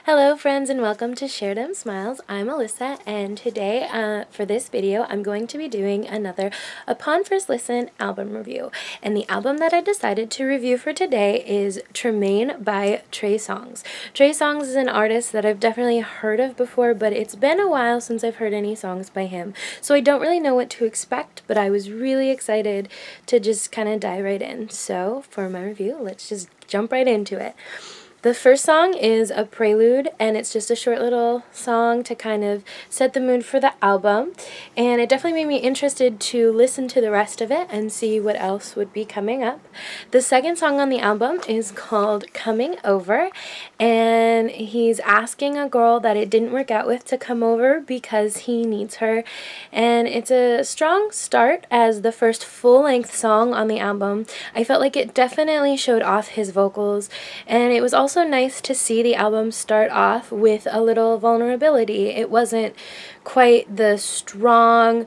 Hello friends and welcome to Share Them Smiles. I'm Alyssa and today for this video I'm going to be doing another Upon First Listen album review. And the album that I decided to review for today is Tremaine by Trey Songz. Trey Songz is an artist that I've definitely heard of before, but it's been a while since I've heard any songs by him. So I don't really know what to expect, but I was really excited to just kind of dive right in. So for my review, let's just jump right into it. The first song is a prelude, and it's just a short little song to kind of set the mood for the album, and it definitely made me interested to listen to the rest of it and see what else would be coming up. The second song on the album is called Coming Over, and he's asking a girl that it didn't work out with to come over because he needs her, and it's a strong start as the first full-length song on the album. I felt like it definitely showed off his vocals, and it was also nice to see the album start off with a little vulnerability. It wasn't quite the strong,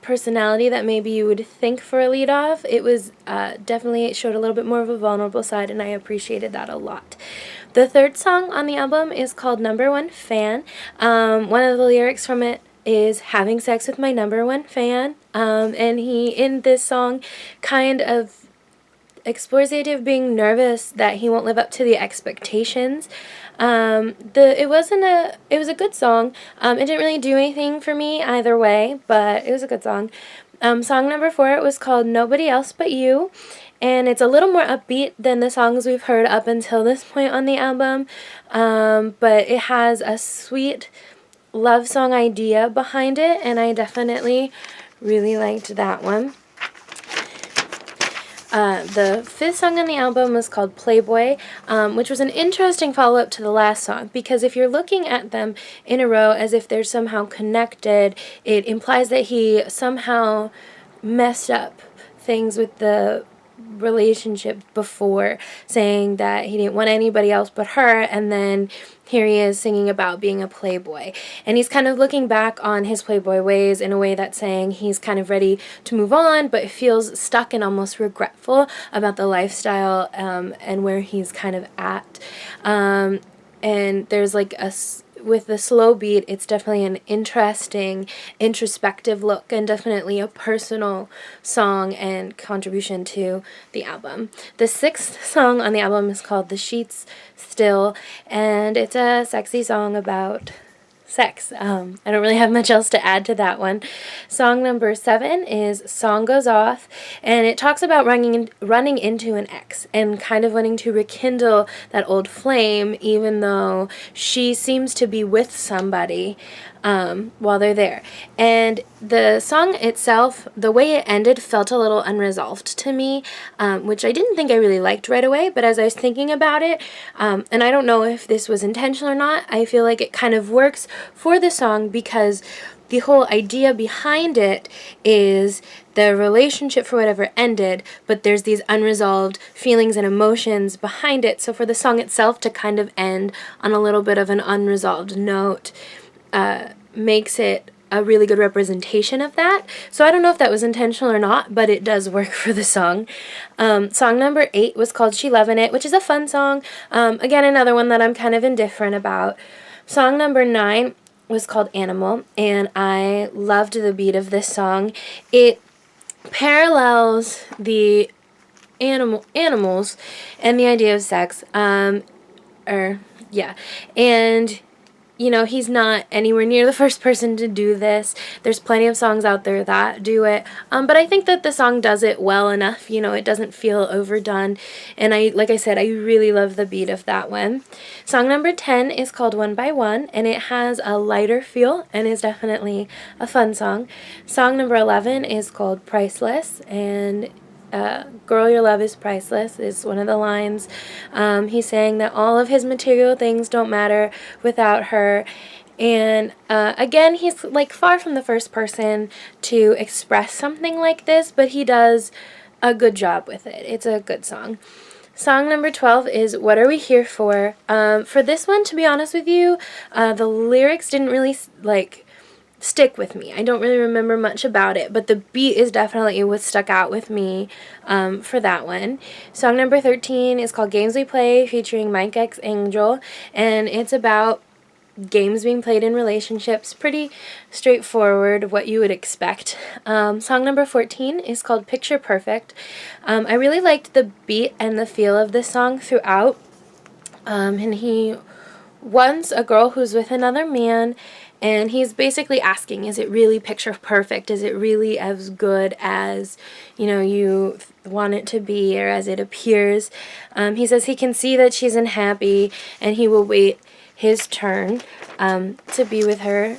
personality that maybe you would think for a lead off. It was definitely, it showed a little bit more of a vulnerable side, and I appreciated that a lot. The third song on the album is called Number One Fan. One of the lyrics from it is having sex with my number one fan, and he in this song kind of explores the idea of being nervous that he won't live up to the expectations. It was a good song. It didn't really do anything for me either way, but it was a good song. Song number 4 was called Nobody Else But You, and it's a little more upbeat than the songs we've heard up until this point on the album, but it has a sweet love song idea behind it, and I definitely really liked that one. The fifth song on the album was called Playboy, which was an interesting follow-up to the last song, because if you're looking at them in a row as if they're somehow connected, it implies that he somehow messed up things with the relationship before, saying that he didn't want anybody else but her, and then here he is singing about being a playboy, and he's kind of looking back on his playboy ways in a way that's saying he's kind of ready to move on, but feels stuck and almost regretful about the lifestyle and where he's kind of at, and there's like with the slow beat, it's definitely an interesting, introspective look, and definitely a personal song and contribution to the album. The sixth song on the album is called The Sheets Still, and it's a sexy song about sex. I don't really have much else to add to that one. Song number 7 is Song Goes Off, and it talks about running into an ex and kind of wanting to rekindle that old flame, even though she seems to be with somebody while they're there. And the song itself, the way it ended, felt a little unresolved to me, which I didn't think I really liked right away, but as I was thinking about it, and I don't know if this was intentional or not, I feel like it kind of works for the song because the whole idea behind it is the relationship for whatever ended, but there's these unresolved feelings and emotions behind it. So for the song itself to kind of end on a little bit of an unresolved note makes it a really good representation of that. So I don't know if that was intentional or not, but it does work for the song. Song number 8 was called She Lovin' It, which is a fun song. Again, another one that I'm kind of indifferent about. Song number 9 was called Animal, and I loved the beat of this song. It parallels the animals and the idea of sex, and he's not anywhere near the first person to do this. There's plenty of songs out there that do it, but I think that the song does it well enough. It doesn't feel overdone, and like I said, I really love the beat of that one. Song number 10 is called One by One, and it has a lighter feel and is definitely a fun song. Song number 11 is called Priceless, and girl, your love is priceless is one of the lines. He's saying that all of his material things don't matter without her, and again, he's like far from the first person to express something like this, but he does a good job with it. It's a good song. Song number 12 is What Are We Here For? For this one, to be honest with you, the lyrics didn't really stick with me. I don't really remember much about it, but the beat is definitely what stuck out with me for that one. Song number 13 is called Games We Play, featuring Mike X Angel, and it's about games being played in relationships. Pretty straightforward, what you would expect. Song number 14 is called Picture Perfect. I really liked the beat and the feel of this song throughout. And he wants a girl who's with another man, and he's basically asking, is it really picture perfect? Is it really as good as, you want it to be, or as it appears? He says he can see that she's unhappy, and he will wait his turn to be with her.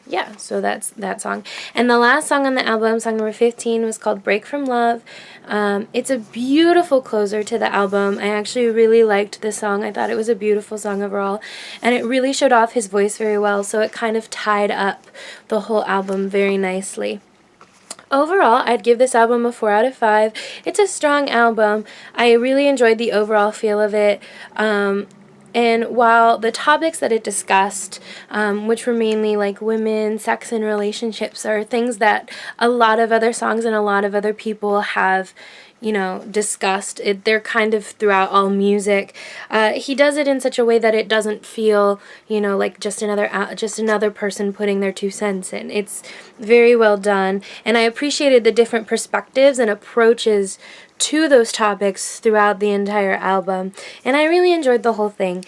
Yeah, so that's that song. And the last song on the album, song number 15, was called Break From Love. It's a beautiful closer to the album. I actually really liked this song. I thought it was a beautiful song overall, and it really showed off his voice very well, so it kind of tied up the whole album very nicely. Overall, I'd give this album a 4 out of 5. It's a strong album. I really enjoyed the overall feel of it. And while the topics that it discussed, which were mainly like women, sex, and relationships, are things that a lot of other songs and a lot of other people have, discussed, they're kind of throughout all music. He does it in such a way that it doesn't feel, like just another person putting their 2 cents in. It's very well done, and I appreciated the different perspectives and approaches to those topics throughout the entire album, and I really enjoyed the whole thing.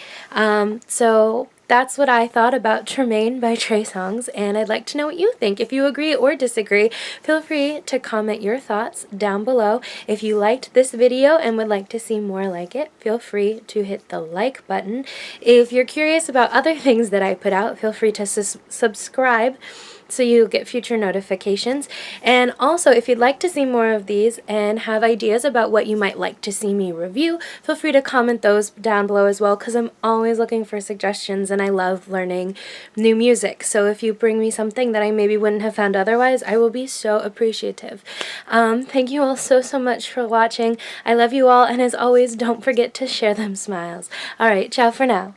So that's what I thought about Tremaine by Trey Songz, and I'd like to know what you think. If you agree or disagree, feel free to comment your thoughts down below. If you liked this video and would like to see more like it, feel free to hit the like button. If you're curious about other things that I put out, feel free to subscribe so you'll get future notifications. And also, if you'd like to see more of these and have ideas about what you might like to see me review, feel free to comment those down below as well, because I'm always looking for suggestions and I love learning new music. So if you bring me something that I maybe wouldn't have found otherwise, I will be so appreciative. Thank you all so much for watching. I love you all, and as always, don't forget to share them smiles. Alright, ciao for now.